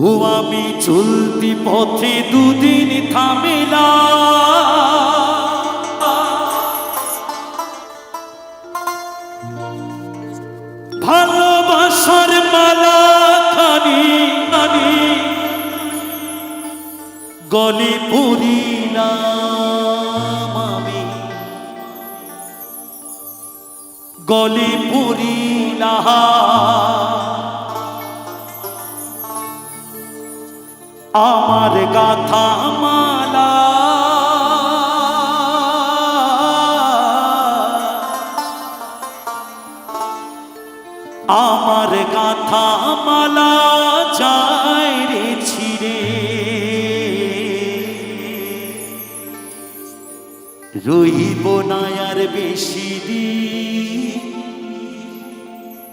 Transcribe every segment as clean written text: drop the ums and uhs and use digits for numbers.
ও আমি চলতি পথে দুদিন থামিলা, ভালোবাসার মালা খানি খানি গলে পড়িলাম আমি, গলে পড়িলাম আমার গাথা মালা, আমার গাথা মালা যায় রে ছিড়ে, রইব না আর বেশি দিন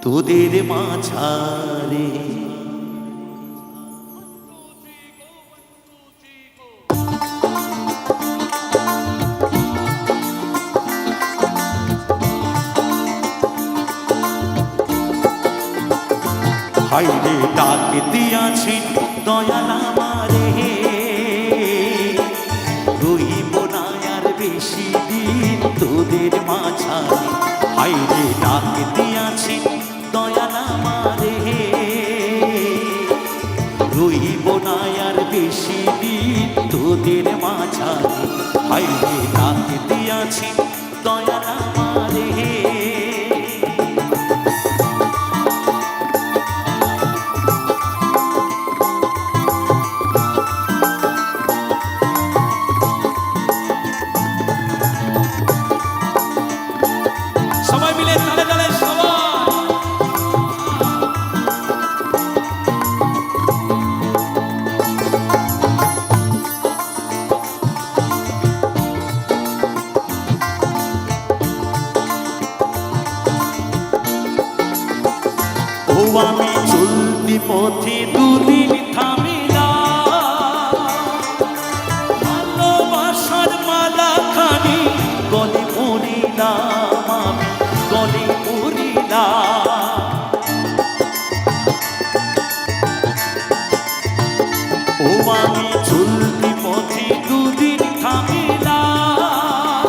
তোদের মাঝারে। হাইরে ডাক দিয়াছি দয়াল আমারে, রইব না আর বেশি দিন তোদের মাঝারে। হাইরে ডাক দিয়াছি দয়াল আমারে, রইব না আর বেশি দিন তোদের মাঝারে। হাইরে ডাক দিয়াছি দয়াল আমারে, সবাই মিলে তালে তালে সবাই। ও আমি চলতি পথে দুদিন থামিলাম, ভালোবাসার মালা খানি গলে পড়িলাম আমি, গলে পড়িলাম। ও আমি চলতি পথে দুদিন থামিলাম,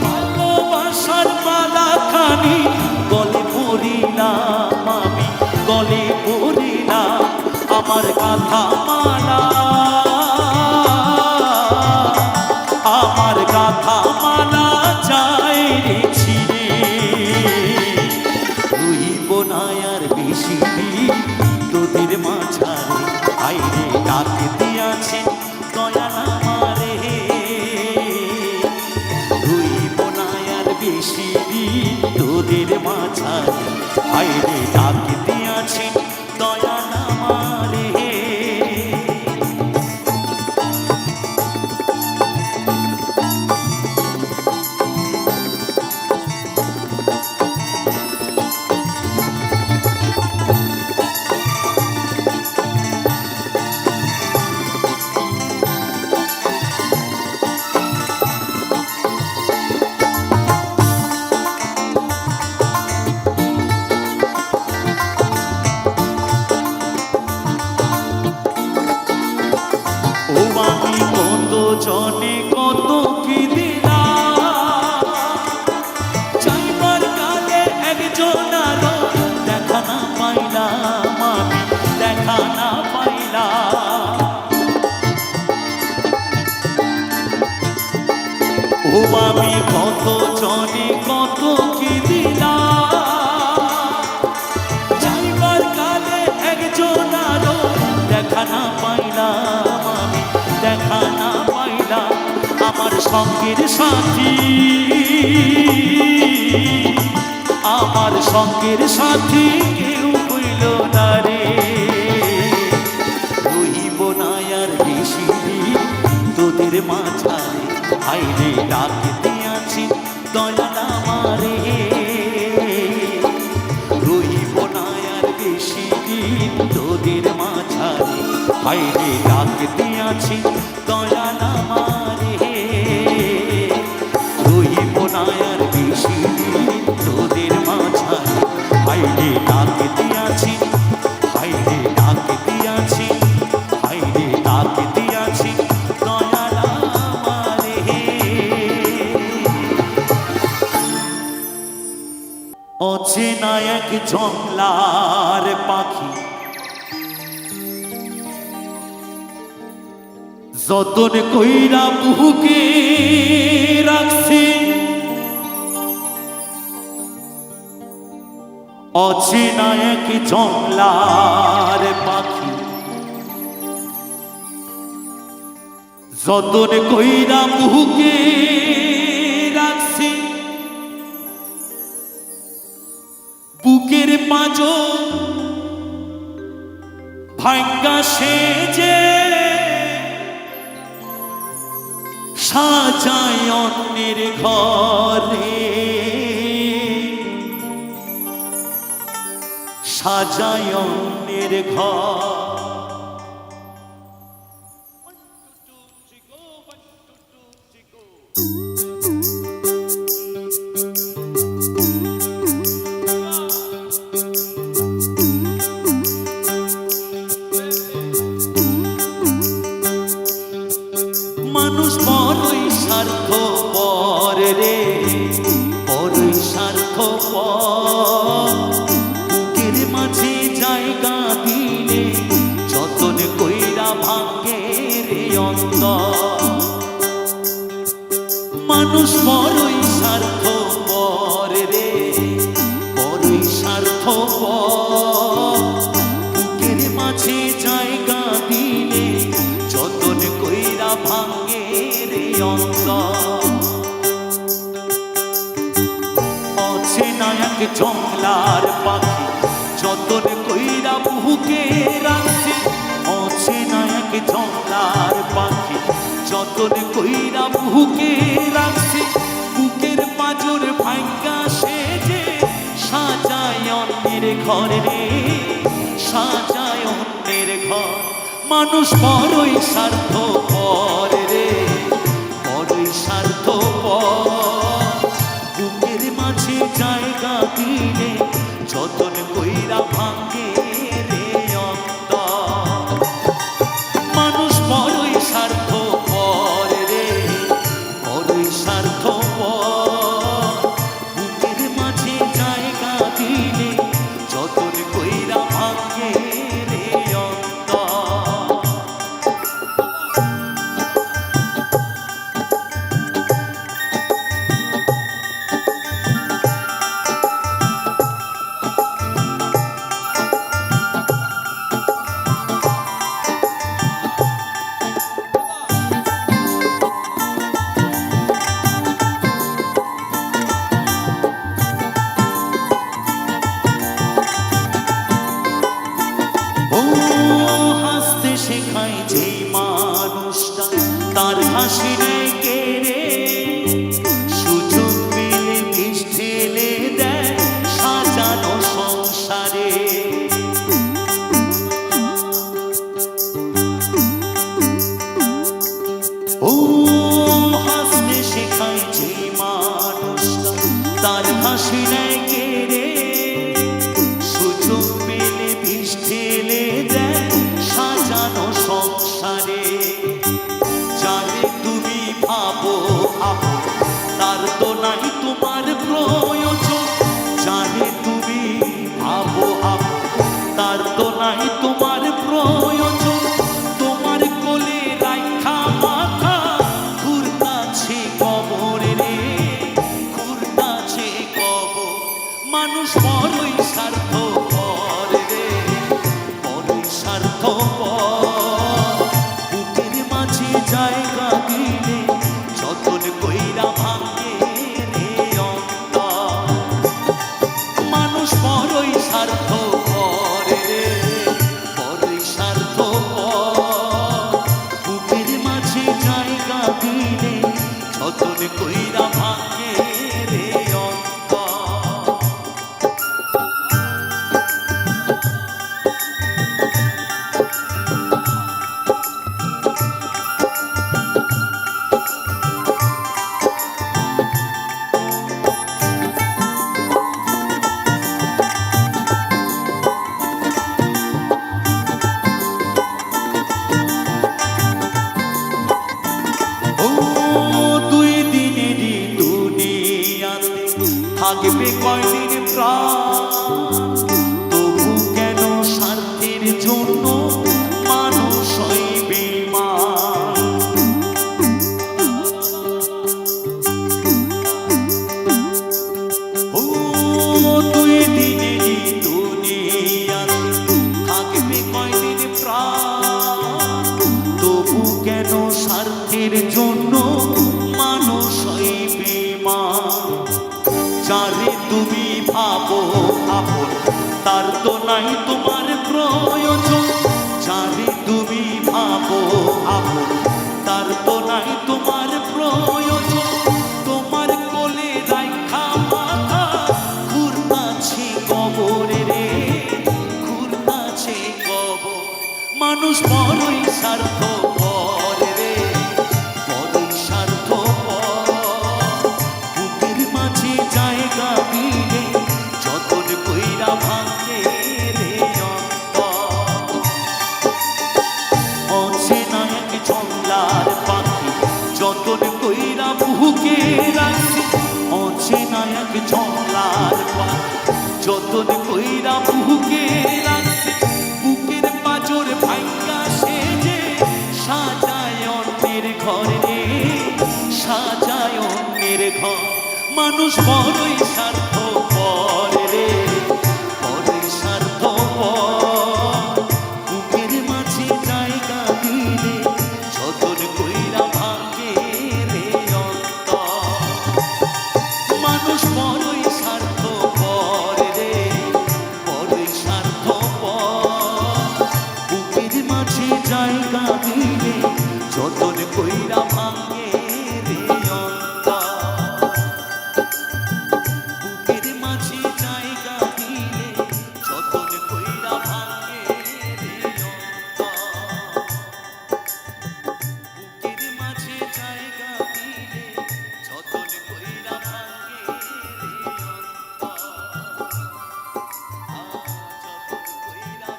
ভালোবাসার মালা খানি গলে পড়িলাম আমি, গলে পড়িলাম আমার গাথা মালা, আমার গাথা মালা যায় রে ছিড়ে, রইব না আর বেশি দিন তোদের মাঝারে। আইরে ডাক দিয়াছে দয়াল আমারে, রইব না আর বেশি দিন তোদের মাঝারে। আইরে ডাক দিয়াছে দয়াল আমারে, ও আমি কত জনে কত কি দিলাম, চাইবার কালে একজন আলো দেখা না পাইলাম আমি, দেখা না পাইলাম। ও আমি কত জনে কত কি দিলাম, চাইবার কালে একজন আলো দেখা না পাইলাম আমি, দেখা না পাইলাম। আমার সঙ্গের সাথী, আমার সঙ্গের সাথী কেউ হইল না রে, রইব না আর বেশি দিন তোদের মাঝারে। হাইরে ডাক দিয়াছি দয়াল আমারে, রইব না আর বেশি দিন তোদের মাঝারে। হাইরে ডাক দিয়াছি দয়াল আমারে, রইব না আর বেশি দিন তোদের মাঝারে। হাইরে ডাক দিয়াছি, হাইরে ডাক দিয়া জংলার পাখি, যতন কইরা বুকে রাখছি, অচেনা এক জংলার পাখি, যতন কইরা বুকে রাখছি, বুকের পাঁজর ভাঙ্গা সেজে সাজায় অন্যের ঘরে, সাজায় অন্যের ঘর। মানুষ বড়ই স্বার্থপর রে, বড়ই স্বার্থপর, বুকের মাঝে জায়গা দিলে যতন কইরা ভাঙ্গে রে অন্তর। মানুষ বড়ই স্বার্থপর রে, বড়ই স্বার্থপর, বুকের মাঝে জায়গা দিলে যতন কইরা ভাঙ্গে রে অন্তর। অচেনা এক জংলার পাখি, যতন কইরা বুকে রাখছি, অচেনা এক জংলার পাখি, যতন কইরা বুকে রাখছি, বুকের পাঁজর ভাঙ্গা সেজে সাজায় অন্যের ঘরে রে, সাজায় অন্যের ঘর। মানুষ বড়ই স্বার্থপর রে, বড়ই স্বার্থপর, বুকের মাঝে জায়গা দিলে যতন কইরা ভাঙ্গে রে অন্তর। মানুষ বড়ই স্বার্থপর রে, বড়ই স্বার্থপর, বুকের মাঝে জায়গা দিলে যতন কইরা ভাঙ্গে রে অন্তর। হাসতে শেখায় যেই মানুষটা তার হাসি নেই কেড়ে, সুযোগ পেলে বিষ ঢেলে দেয় সাজানো সংসারে। ও হাসতে শেখায় যেই মানুষটা তার হাসি নেই কেড়ে, সুযোগ পেলে বিষ ঢেলে দেয় সাজানো সংসারে। যারে তুমি ভাবো আপন, তার তো নাই তোমার প্রয়োজন, যারে তুমি ভাবো আপন, তার তো নাই তোমার প্রয়োজন। তোমার কোলে রাইখা মাথা ঘুরতাছে কবর রে, ঘুরতাছে কবর। মানুষ বড়ই স্বার্থপর রে, বড়ই স্বার্থপর, বুকের মাঝে জায়গা দিলে যতন কইরা ভাঙ্গে রে অন্তর। মানুষ বড়ই স্বার্থপর রে, বড়ই স্বার্থপর, বুকের মাঝে জায়গা দিলে যতন কইরা ভাঙ্গে রে অন্তর। জন্য মানুষ হয় বেঈমান। ও দুই দিনেরই দুনিয়াতে থাকবে কয়দিন প্রাণ, তবু কেন স্বার্থের জন্য মানুষ হয় বেঈমান। যারে তুমি ভাবো আপন তার তো নাই তোমার প্রয়োজন, যারে তুমি ভাবো আপন তার তো নাই তোমার প্রয়োজন। তোমার কোলে রাখা মাথা ঘুরতাছে কবরে রে, ঘুরতাছে কবর। মানুষ বড়ই স্বার্থপর রে, বড়ই স্বার্থপর। বুকের মাঝে জায়গা দিলে যতন কইরা ভাঙে রে অন্তর। অচেনা এক জংলার পাখি যতন কইরা বুকে রাখছি, অচেনা এক জংলার পাখি যতন কইরা বুকে রাখছি। বুকের পাঁজর ভাঙ্গা সেজে সাজায় অন্যের ঘর রে, সাজায় অন্যের ঘর। মানুষ বড়ই স্বার্থপর রে, বড়ই স্বার্থপর। বুকের মাঝে জায়গা দিলে যতন কইরা ভাঙে রে অন্তর। মানুষ বড়ই স্বার্থপর রে, বড়ই স্বার্থপর। বুকের মাঝে জায়গা দিলে যতন কইরা ভাঙে রে অন্তর। বুকের মাঝে জায়গা দিলে যতন কইরা ভাঙে রে অন্তর। বুকের মাঝে জায়গা দিলে যতন কইরা ভাঙে রে অন্তর। যতন কইরা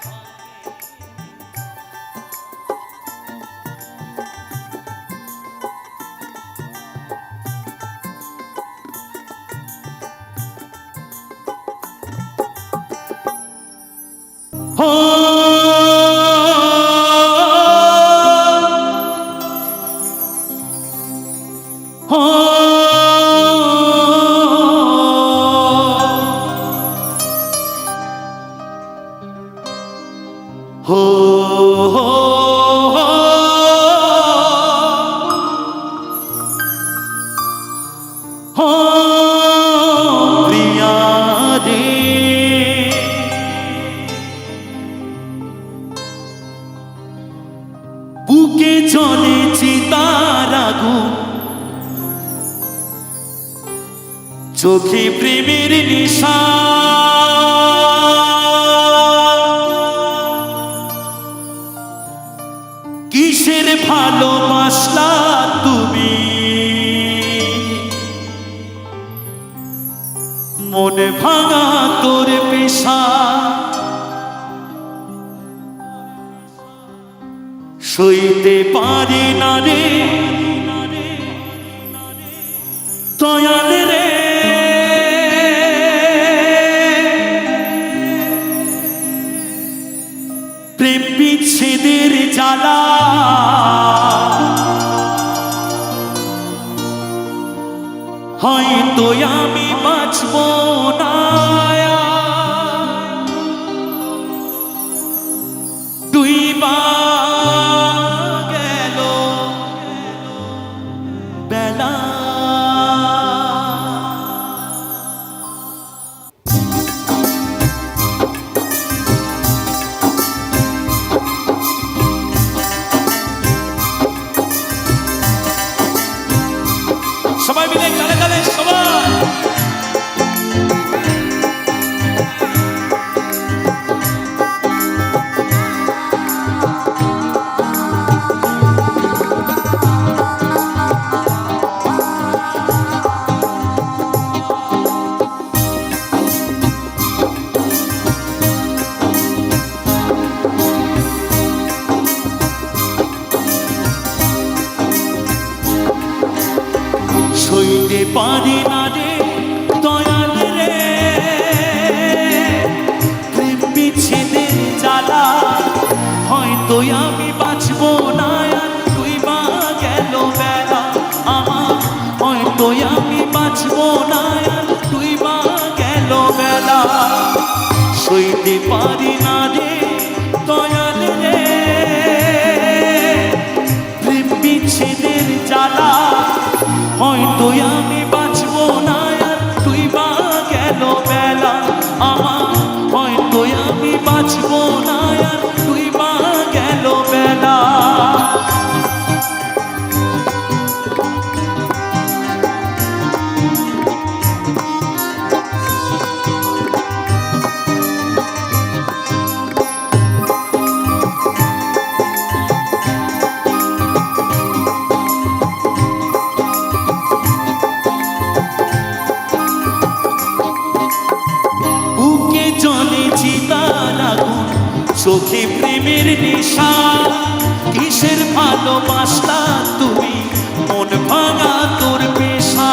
প্রিয়া রে, বুকে চলে চিতার আগুন, চোখে প্রেমের নিশা। কিসের ভালোবাসলা তুমি, মনে ভাঙা তোর পেশা। সইতে পারি না রে দয়াল রে, প্রেম বিচ্ছেদের জ্বালা। হয়তো আমি বাঁচব না, ডুইবা গেল বেলা। সবাই মিলে তালে তালে সবাই। সইতে পারি না রে দয়াল রে, প্রেম বিচ্ছেদের জ্বালা। হয়তো আমি বাঁচবো না আর তুই বা গেল বেলা আমার, হয়তো আমি বাঁচবো না আর তুই বা গেল বেলা। সইতে পারি না রে দয়াল রে প্রেম বিচ্ছেদের জ্বালা, হয়তো আমি বাঁচবো না আর তুই বা গেল বেলা আমার, হয়তো আমি বাঁচবো না আর তুই বা গেল বেলা। বুকে জলে চিতার আগুন, চোখে প্রেমের নেশা, কিসের ভালোবাসলা তুমি মন ভাঙা তোর পেশা।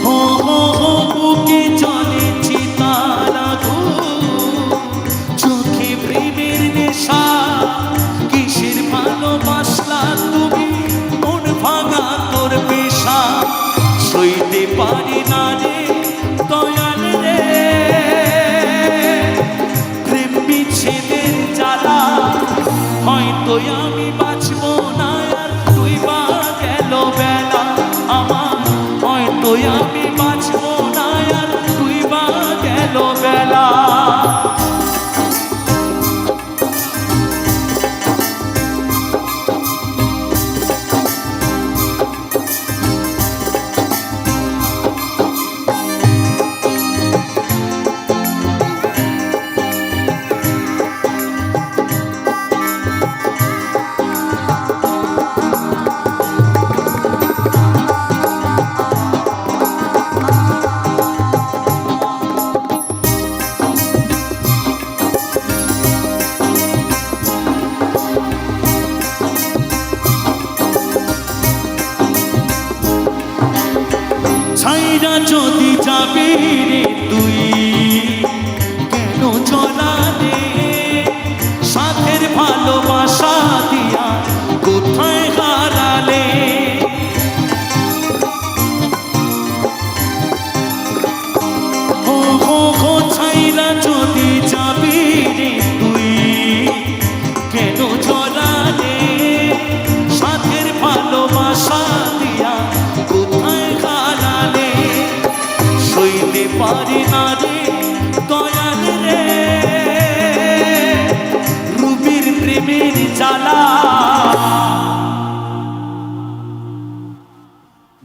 হো হো হো বুকে জলে চিতার আগুন, চোখে প্রেমের নেশা, কিসের ভালোবাসলা তুমি মন ভাঙা তোর পেশা। সইতে পারি না রে দয়াল রে প্রেম বিচ্ছেদের জ্বালা, হয়তো আমি বাঁচবো না আর তুই বা গেল বেলা আমার, হয়তো আমি বাঁচবো না আর তুই বা গেল বেলা। ছাইরা যদি যাবি রে তুই কেন জলালে, সাথের ভালোবাসা দিয়া কোথায় হারালে। হো হো হো ছাইরা যদি যাবি রে তুই কেন জলালে, সাথের ভালোবাসা দিয়া কোথায় হারালে। সইতে পারি না রে দয়াল রে রুবির প্রেমের জ্বালা,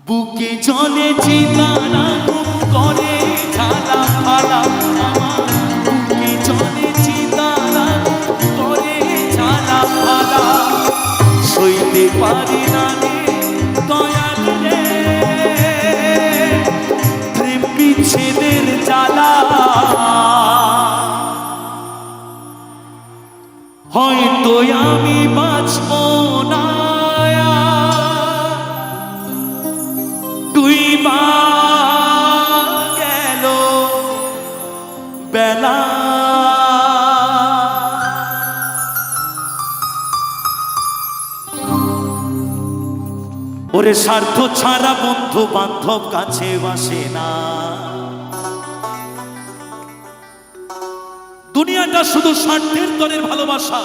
বুকে জলে চিতার আগুন করে ঝালা ফালা আমার, বুকে জলে চিতার আগুন করে ঝালা ফালা। সইতে পারি না রে দয়াল রে প্রেম বিচ্ছেদের জ্বালা, হয়তো আমি বাঁচবো না তুই বা গেল বেলা। ওরে স্বার্থ ছাড়া বন্ধু বান্ধব কাছে বাসে না, দুনিয়াটা শুধু স্বার্থের তরের ভালোবাসা।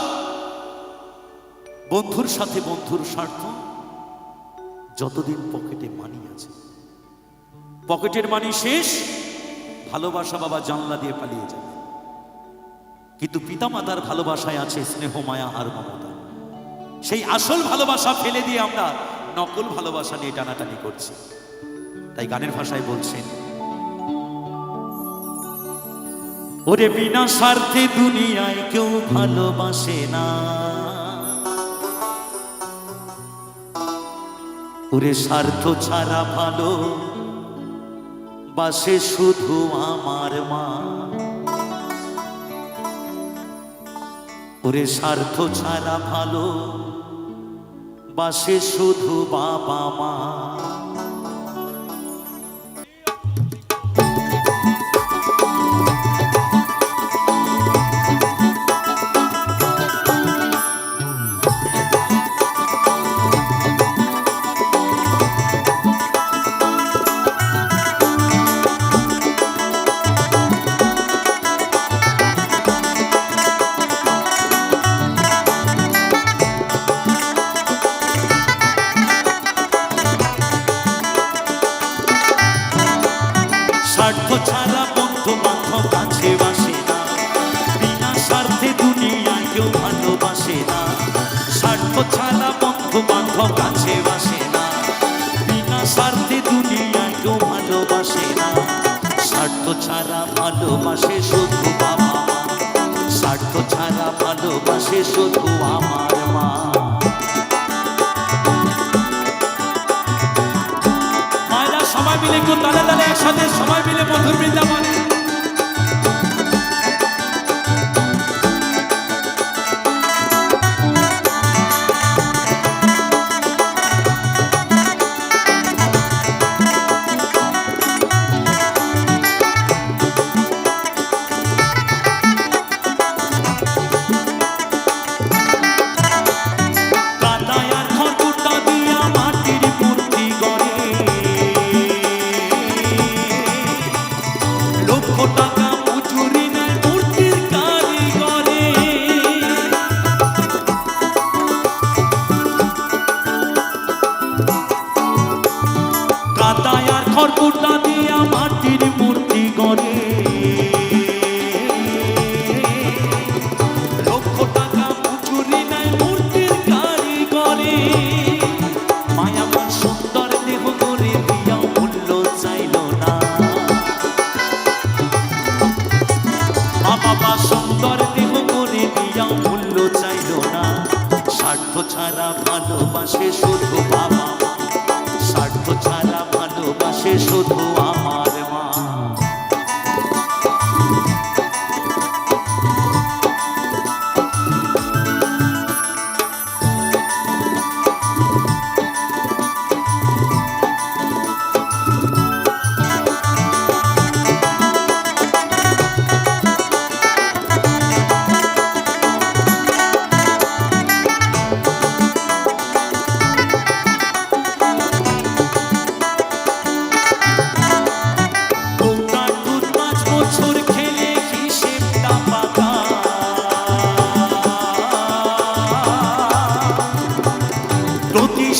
বন্ধুর সাথে বন্ধুর স্বার্থ, যতদিন পকেটে মানি আছে, পকেটের মানি শেষ, ভালোবাসা বাবা জানলা দিয়ে পালিয়ে যাবে। কিন্তু পিতামাতার ভালোবাসায় আছে স্নেহ মায়া আর মমতা। সেই আসল ভালোবাসা ফেলে দিয়ে আমরা নকল ভালোবাসা নিয়ে টানাটানি করছি। তাই গানের ভাষায় বলছেন, ওরে বিনা স্বার্থে দুনিয়ায় কেউ ভালোবাসে না, ওরে স্বার্থ ছাড়া ভালো বাসে শুধু আমার মা, ওরে স্বার্থ ছাড়া ভালো বাসে শুধু বাবা মা। কাছে বাসে না, বিনা স্বার্থে দুনিয়ায় কেউ ভালোবাসে না। স্বার্থ ছাড়া ভালোবাসে শুধু বাবা মা, স্বার্থ ছাড়া ভালোবাসে শুধু আমার মা। মায়েরা সবাই মিলে একটু তালে তালে একসাথে সবাই মিলে মধুর বৃন্দাবনে। খড়কুটা দিয়া মাটির মূর্তি গড়ে, লক্ষ টাকা মজুরি নেয় মূর্তির কারিগরে। মায়ামার সুন্দর দেহ গড়ে দিয়া মূল্য চাইল না, মা বাবা সুন্দর দেহ গড়ে দিয়া মূল্য চাইল না। স্বার্থ ছাড়া ভালোবাসে শুধু বাবা মা, স্বার্থ ছাড়া ভালোবাসে শুধু আমার মা।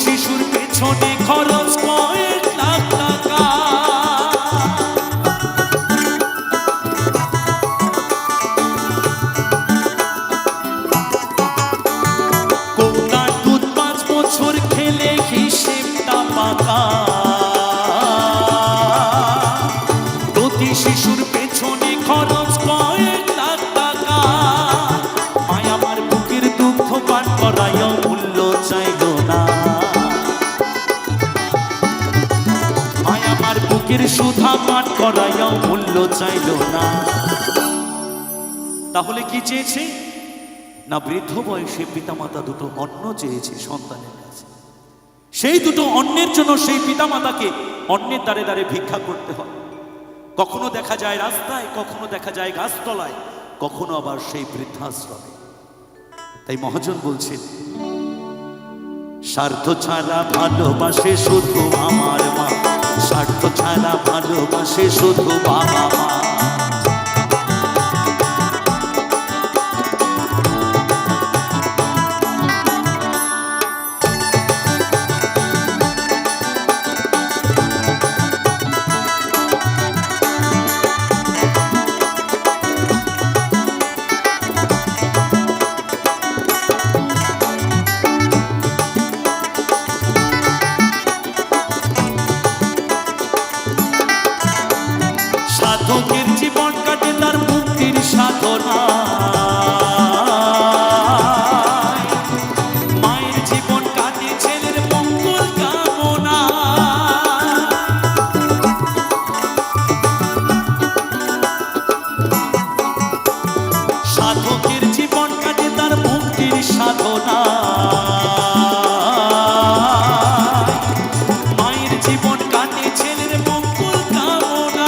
শিশুর পেছনে খরচ কয়েক লাখ টাকা, কন্যার দুধ 5 বছর খেলে হিসেবটা পাকা। প্রতি শিশুর পেছনে খরচ কয়েক লাখ টাকা। মায়ামার বুকের দুঃখ পান করায় মূল্য চাইল না, মায়ামার বুকের সুধা পান করায় মূল্য চাইল না। তাহলে কি চেয়েছে না, বৃদ্ধ বয়সে পিতামাতা দুটো অন্ন চেয়েছে সন্তানের কাছে। সেই দুটো অন্নের জন্য সেই পিতামাতাকে অন্নের দ্বারে দ্বারে ভিক্ষা করতে হয়। কখনো দেখা যায় রাস্তায়, কখনো দেখা যায় গাছতলায়, কখনো আবার সেই বৃদ্ধাশ্রমে। তাই মহাজন বলছেন, স্বার্থ ছাড়া ভালোবাসে শুধু আমার মা, স্বার্থ ছাড়া ভালোবাসে শুধু বাবা মা। সাধকের জীবন কাটে তার মুক্তির সাধনা, মায়ের জীবন কাটে ছেলের মঙ্গল কামনা। সাধকের জীবন কাটে তার মুক্তির সাধনা, মায়ের জীবন কাটে ছেলের মঙ্গল কামনা।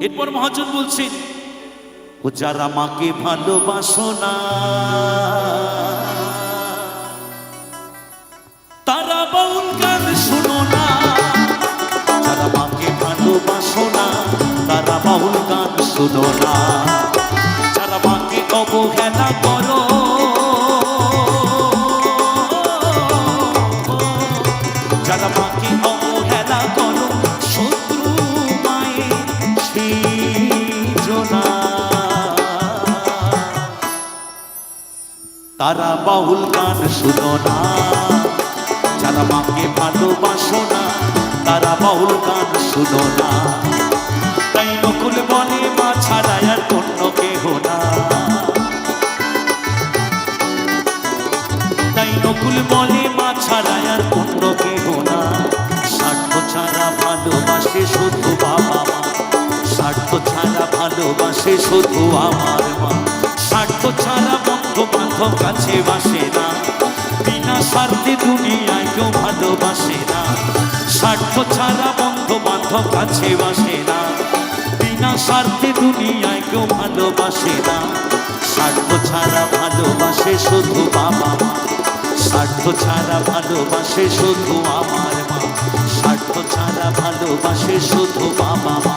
এরপর মহাজন বলছেন, ও যারা মাকে ভালোবাসো না তারা বাউল গান শোনো না, যারা মাকে ভালোবাসো না তারা বাউল গান শোনো না। যারা মাকে অবহেলা করো, যারা মাকে অবহেলা করো, শত্রু মায়ের তারা বাউল গান শুনো না, যারা মাকে ভালোবাসো না তারা বাউল গান শুনো না। তাই নকুল বলে মা ছাড়া আর অন্য কেহ না, তাই নকুল বলে মা ছাড়া আর অন্য কেহ না। স্বার্থ ছাড়া ভালোবাসে শুধু বাবা মা, স্বার্থ ছাড়া ভালোবাসে শুধু আমার মা। স্বার্থ ছাড়া বন্ধু বান্ধব কাছে বাসে না, বিনা স্বার্থে দুনিয়ায় কেউ ভালোবাসে না। স্বার্থ ছাড়া বন্ধু বান্ধব কাছে বাসে না, বিনা স্বার্থে দুনিয়ায় কেউ ভালোবাসে না। স্বার্থ ছাড়া ভালোবাসে শুধু বাবা মা, স্বার্থ ছাড়া ভালোবাসে শুধু আমার মা। স্বার্থ ছাড়া ভালোবাসে শুধু বাবা মা,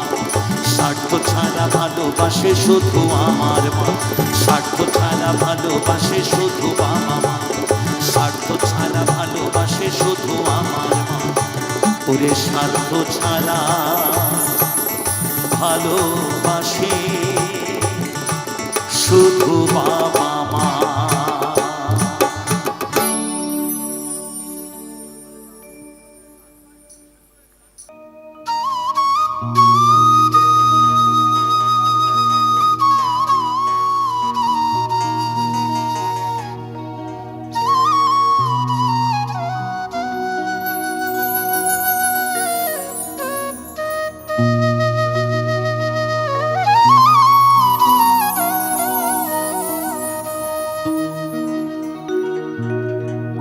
স্বার্থ ছাড়া ভালোবাসে শুধু আমার মা। স্বার্থ ছাড়া ভালোবাসে শুধু বাবা মা, স্বার্থ ছাড়া ভালোবাসে শুধু আমার মা। ওরে স্বার্থ ছাড়া ভালোবাসে শুধু বাবা মা।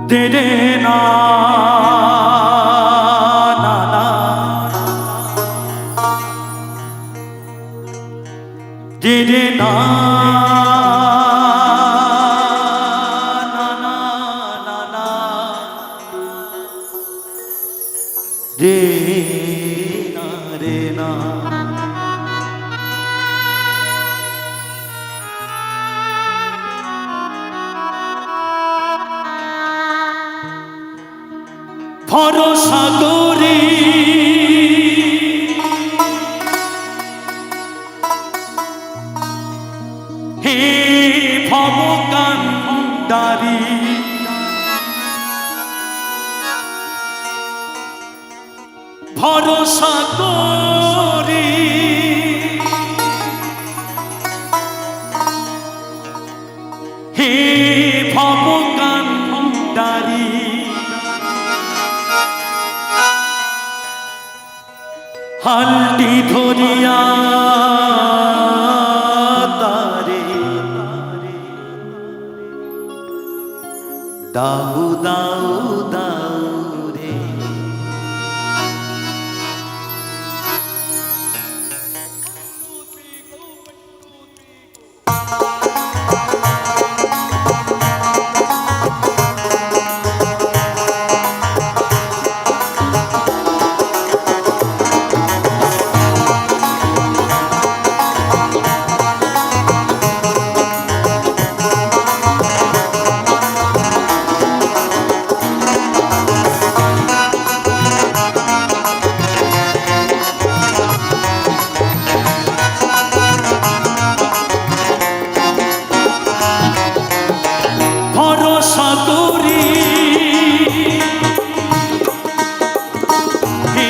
তেরে না না না তেরে না না না না রে না রে না। ভরসা করি হে ভবকান্ডারি, ভরসা করি হে ভবকান্ডারি। হালটি ধরিয়া তারে দাউ দাউ দাউ রে। ভরসা করি হে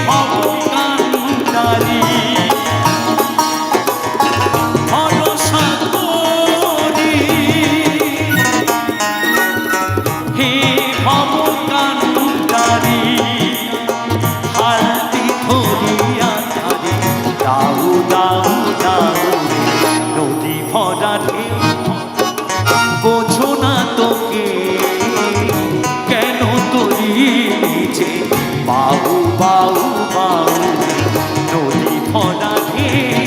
ভবকান্ডারি, ভরসা করি হে ভবকান্ডারি। হালটি ধরিয়া তারে দাউ দাউ দাউ রে। নদী ভরা ঢেউ বোঝো না তোকে কেন তরি নিচে বাউ বাউ বাউ নদী ভরা ঢেউ।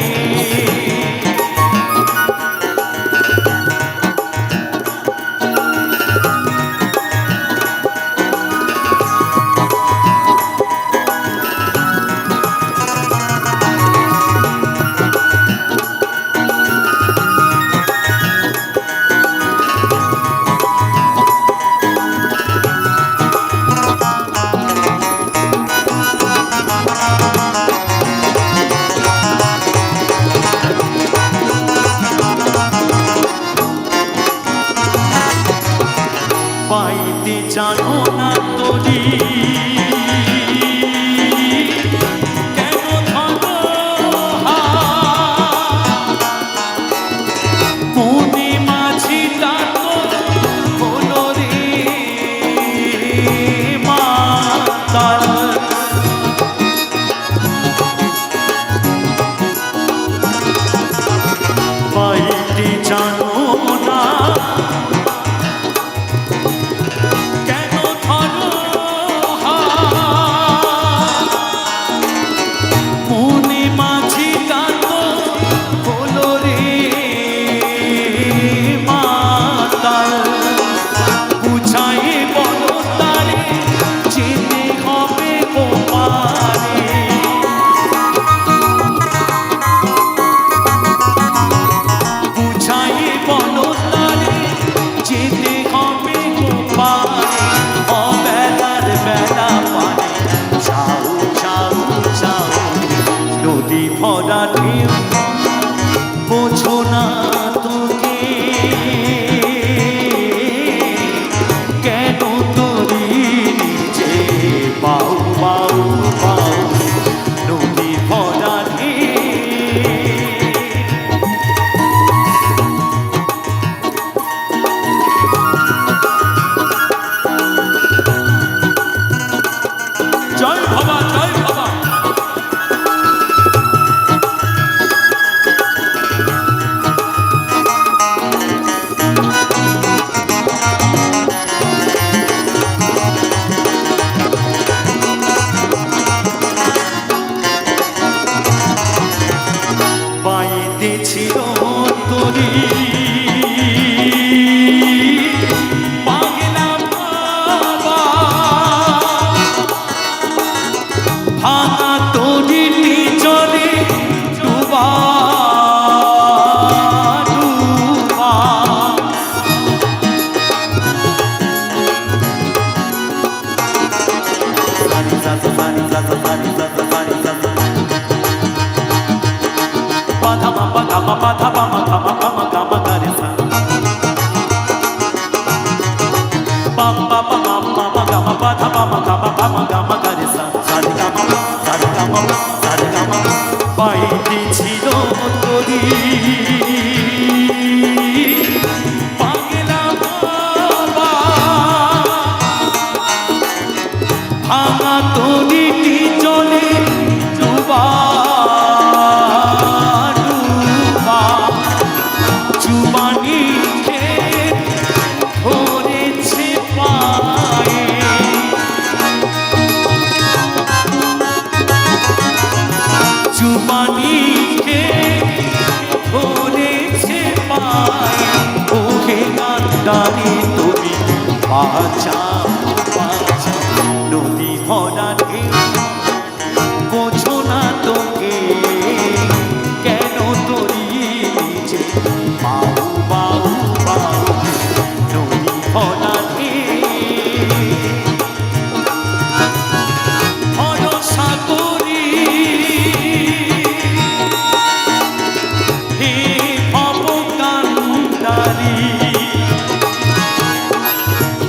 পাইতে জানো না তরি বোঝো না তোকে কেন তোরি নিচে বাউ বাউ বাউ নদী ভরা জয় বাবা জয় বাবা ছিল তোরি পাগলাম ভাঙা তরিটি জলে ডুবা ডুবা সারি সারি সারি সারি সারি সারি Pata papa kama pata pama kama kama kama karisa. Papa pama mama kama pata pama kama kama kama karisa. Sari kama sari kama sari kama. Paiti chilo tori. Pagela baba. Bhanga tori ti jole duba. তুমি বাঁচা বাঁচা নদী ভরা বোঝো না তোকে কেন তোরি নিচে বাউ বাউ বাউ নদী ভরা ভরসা করি হে ভবকান্ডারি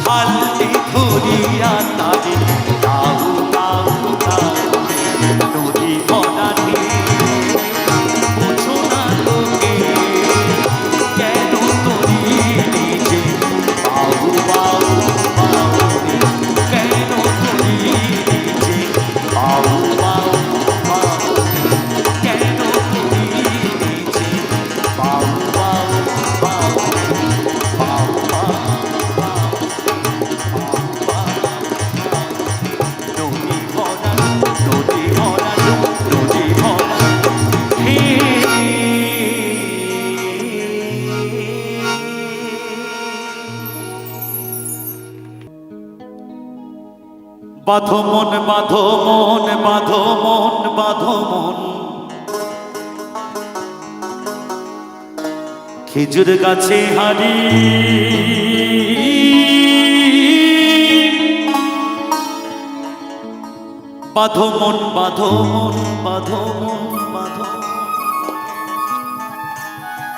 হালতে ধরিয়া তারে দাউ দাউ দাউ নদী ভরা বোঝো না তোকে কেন তোরি নিচে বাউ বাউ বাউ কেন তোরি নিচে বাউ বাউ বাউ কেন তোরি নিচে বাউ বাউ বাউ বাউ বাউ বাঁধো মন বাঁধো মন বাঁধো মন বাঁধো মন খেজুর গাছে হারি বাঁধো মন বাঁধো মন বাঁধো মন বাঁধো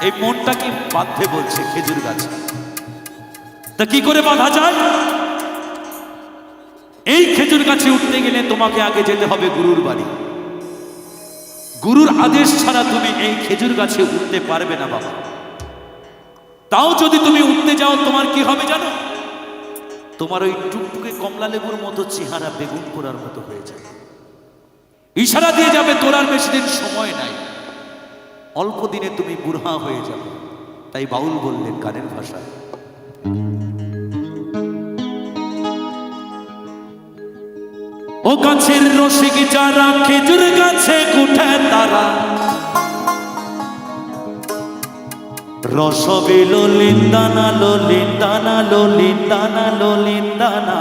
এই মনটাকে বাঁধতে বলছে খেজুর গাছে তা কি করে বাঁধা যায় গাছে উঠতে গেলে তোমাকে আগে যেতে হবে গুরুর বাড়ি। গুরুর আদেশ ছাড়া তুমি এই খেজুর গাছে উঠতে পারবে না বাবা। তাও যদি তুমি উঠতে যাও তোমার কি হবে জানো? তোমার ওই টুকটুকে কমলা লেবুর মতো চেহারা বেগুন পোড়ার মতো হয়ে যাবে। ইশারা দিয়ে যাবে তোর আর বেশি দিন সময় নাই, অল্প দিনে তুমি বুড়া হয়ে যাবে। তাই বাউল বললেন গানের ভাষায়, ও গাছের রসিক যারা খেজুর গাছে উঠে তারা, রসবে লিন্দানা লিন্দানা লিন্দানা লিন্দানা,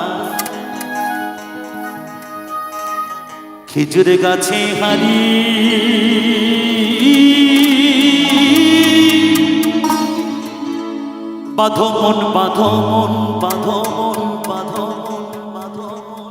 খেজুর গাছে হারি বাঁধো মন বাঁধো মন বাঁধো মন বাঁধো মন বাঁধো মন।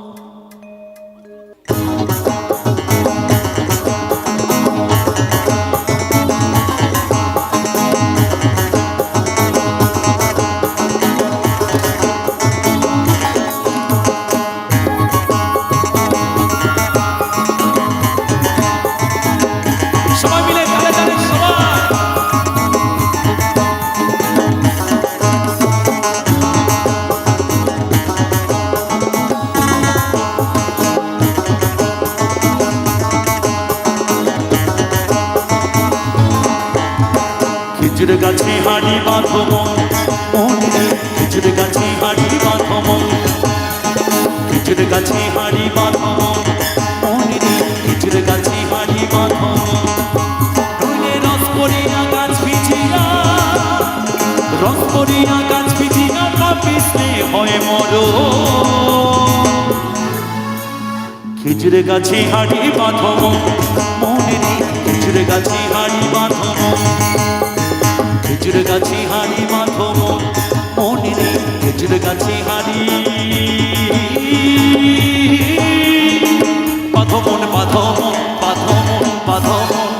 সবাই মিলে তালে তালে সবাই। খেজুর গাছে হাড়ি বাঁধো মন, খেজুর গাছে হাড়ি বাঁধো মন, খেজুর গাছে হাড়ি বাঁধো মন, খেজুর গাছে হাড়ি বাঁধো মন। রস পড়িয়া গাছ পিছিয়া, রস পড়িয়া গাছ পিছিয়া কাঁপিসে হয় মরো। খেজুর গাছে হাড়ি বাঁধো মন, খেজুর গাছে হাড়ি বাঁধো মন, খেজুর গাছে হাড়ি বাঁধো মন, খেজুর গাছে হাড়ি বাঁধো মন বাঁধো মন বাঁধো মন বাঁধো মন।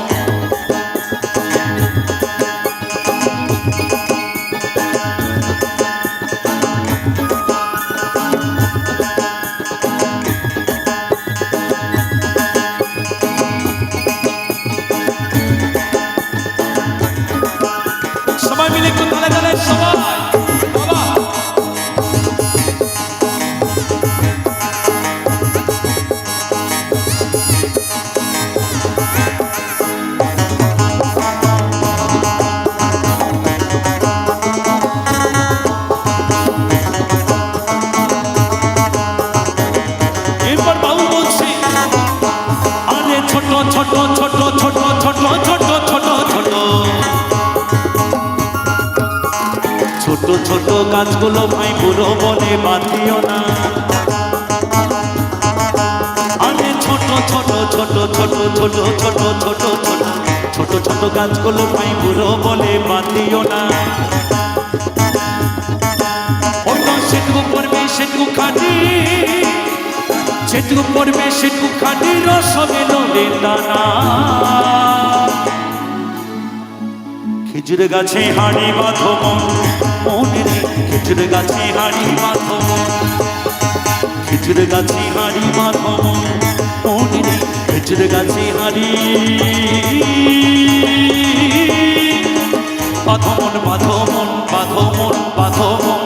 সবাই মিলে একটু তালে তালে সবাই বাবা। এরপর বাবু বলছে, আরে ছোট ছোট ছোট ছোট ছোট ছোট ছোট ছোট ছোট ছোট গাছগুলো ভাই বুড়ো বলে বাঁধিও না। আরে ছোট ছোট ছোট ছোট ছোট ছোট ছোট ছোট ছোট ছোট গাছগুলো ভাই বুড়ো বলে বাঁধিও না। অন্য সেটুকু পড়বে সেটুকু খাটি, সেটুকু পড়বে সেটুকু খাটি, রসবে লিন্দানা। খেজুর গাছে হাড়ি বাঁধো মন, খেজুর গাছে হাড়ি বাঁধো মন, খেজুর গাছে হাড়ি বাঁধো মন, খেজুর গাছে হাড়ি বাঁধো মন বাঁধো মন বাঁধো মন বাঁধো মন।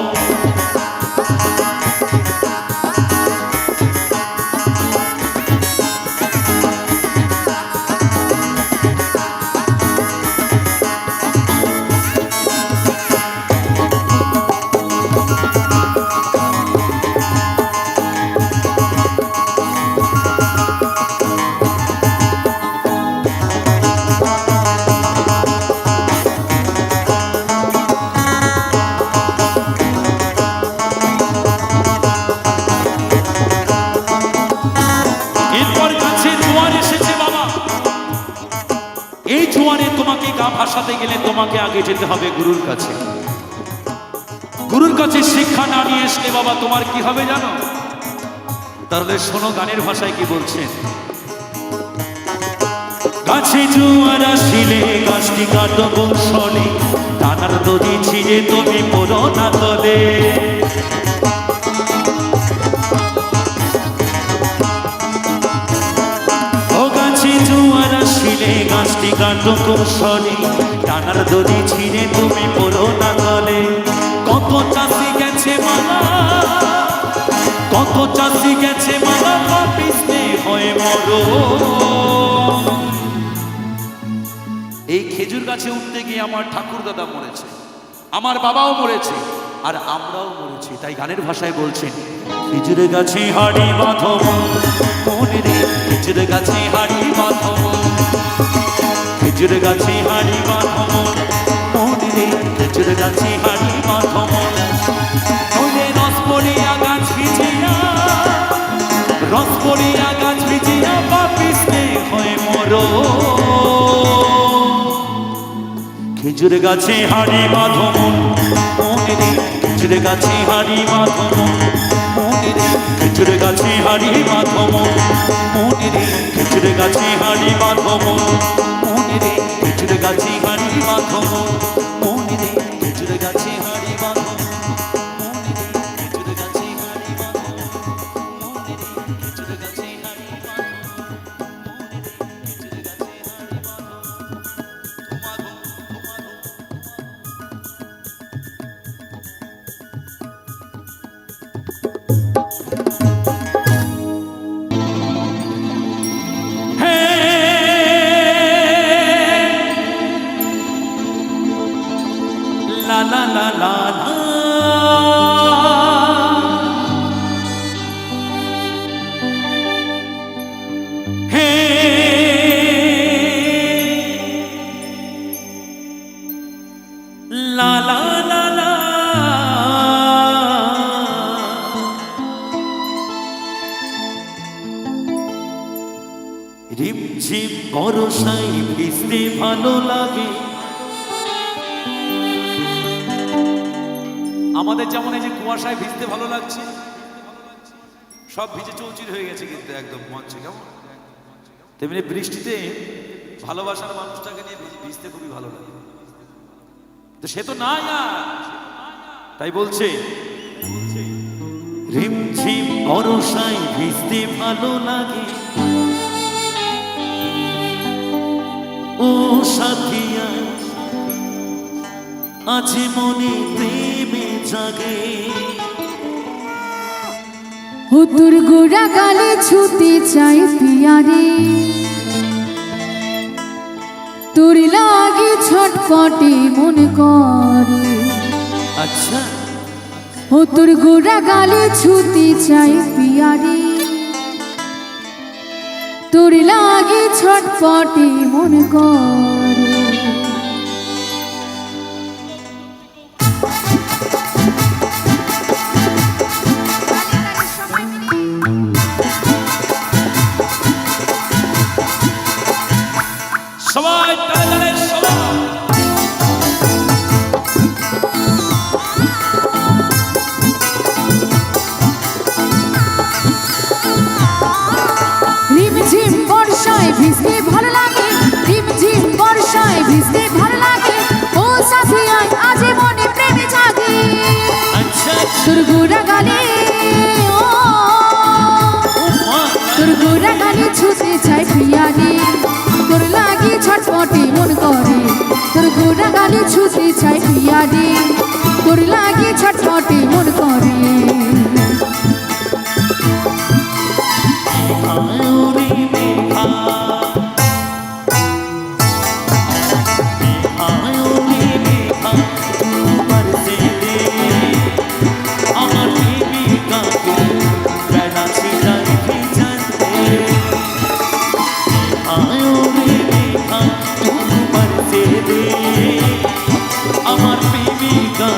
এই জোয়ারে তোমাকে গা ভাসাতে গেলে তোমাকে আগে যেতে হবে গুরুর কাছে। গুরুর কাছে শিক্ষা না নিয়ে আসলে বাবা তোমার কি হবে জানো? তাহলে শোনো গানের ভাষায় কি বলছেন। গাছে জোয়ার আসিলে গাছটি কাটবো শোনে, টানার দড়ি ছিঁড়ে তুমি পড়ো না তলে। হাসি কাটো কৌশলে, টানার দড়ি ছিঁড়ে তুমি পড়ো না গলে। কত চাষি গেছে মালা, কত চাষি গেছে মালা, পাপিষ্ণে হয়ে মরো। এই খেজুর গাছে উঠতে গিয়ে আমার ঠাকুর দাদা মরেছে, আমার বাবাও মরেছে, আর আমরাও মরেছি। তাই গানের ভাষায় বলছেন, খেজুর গাছে হাড়ি বাঁধো মনে রে, খেজুর গাছে হাড়ি বাঁধো, খেজুর গাছে হাড়ি বাঁধো মনে রে, খেজুর গাছে হাড়ি বাঁধো। ওরে রস পড়িয়া গাছ ভিজিয়া, রস পড়িয়া গাছ ভিজিয়া, পাপিষ্ণে হয়ে মরো। খেজুর গাছে হাড়ি বাঁধো মনে রে, খেজুর গাছে হাড়ি বাঁধো মনে রে, খেজুর গাছে হাড়ি বাঁধো মনে রে, খেজুর গাছে হাড়ি বাঁধো মনে রে, খেজুর গাছে হাড়ি বাঁধো মনে রে, খেজুর গাছে হাড়ি বাঁধো মনে রে, খেজুর গাছে হাড়ি বাঁধো মনে রে, খেজুর গাছে হাড়ি বাঁধো মনে রে, খেজুর গাছে হাড়ি বাঁধো। La la la la la, hey, la la la la, রিমঝিম বরষায় ভিজতে ভালো লাগে। আমাদের যেমন এই যে কুয়াশায় ভিজতে ভালো লাগছে, সব ভিজে চৌচির হয়ে গেছে কিন্তু একদম মঞ্চে, কেমন তেমনি বৃষ্টিতে ভালোবাসার মানুষটাকে নিয়ে ভিজতে খুবই ভালো লাগে। তো সে তো নাই আর, তাই বলছে রিমঝিম বরষায় ভিজতে ভালো লাগে, ও সাথিয়া আছে মনে প্রেমে জাগে। ও তোর গোড়া গালে ছুতে চাই পিয়ারে, তোর লাগে ছটফটে মন করে। আচ্ছা, ও তোর গোড়া গালে ছুতে চাই পিয়ারে, তোর লাগে ছটফটে মন করে। সবাই তালে সবাই রিমঝিম বর্ষায় ভিজতে ভালো লাগে, রিমঝিম বর্ষায় ভিজতে ভালো লাগে, ও সাথী আয় আজ মনে প্রেমে জাগে। আচ্ছা তোর গোড়া গালে, ও তোর গোড়া গালে ছুতে চাই পিয়ারে, তোর লাগি ছটফটে মন করে। তোর গোড়া গালে ছুতে চাই পিয়ারে, তোর লাগি ছটফটে মন করে। আমার প্রেমিকা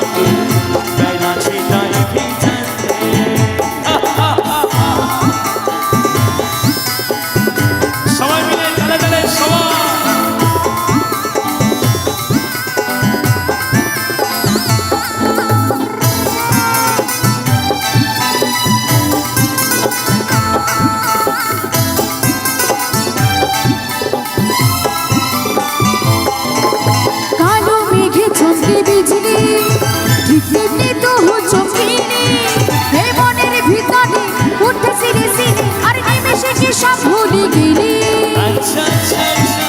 সব ভুলে গেলি। আচ্ছা আচ্ছা আচ্ছা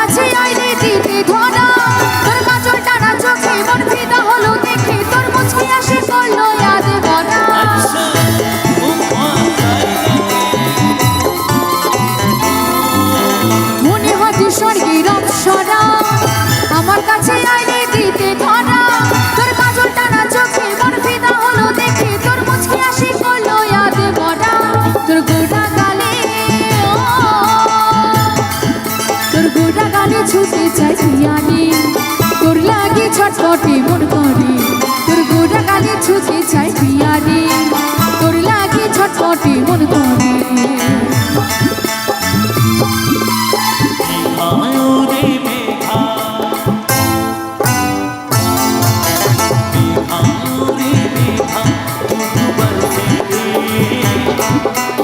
কাছে আইলে দিতে ধরা তোর কাজল টানা চোখে মন ফিদা হলো দেখে তোর মুচকি আসে করলো ইয়াদ ভরা আচ্ছা ও মনে হয় তুই স্বর্গের অপ্সরা আমার কাছে আইলে দিতে ধরা তোর কাজল টানা চোখে মন ফিদা হলো দেখে তোর মুচকি আসে করলো ইয়াদ ভরা তোর গোটা গালে তোর গোটা গালে ছুটে চাই পিয়ানি তোর লাগে ছটপটে মন করে তোর গোটা গালে ছুটে চাই পিয়ানি তোর লাগে ছটপটে মন করে আয়ুরে মেঘা আয়ুরে মেঘা তুতু বলতে দে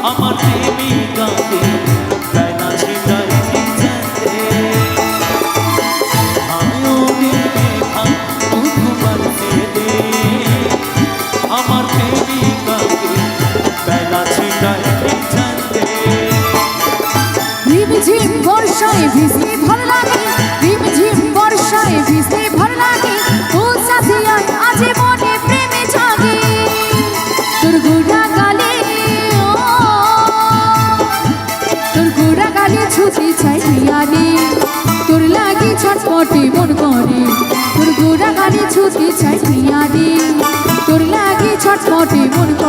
আমার প্রেমিকাকে বেলা ছিটাই দিতে আয়ুরে মেঘা তুতু বলতে দে আমার প্রেমিকাকে বেলা ছিটাই দিতে রিমঝিম বর্ষায় ভিজতে ভালো লাগে রিমঝিম বর্ষায় ভিজতে ভালো লাগে ও সাথিয়া আজ মনে প্রেমে জাগে তোর গোটা গালে তোর গোটা গালে ছুটে চাই পিয়ানি তোর লাগে ছটপটে মন করে তোর গোটা গালে ছুটে চাই পিয়ানি তোর লাগে ছটপটে মন করে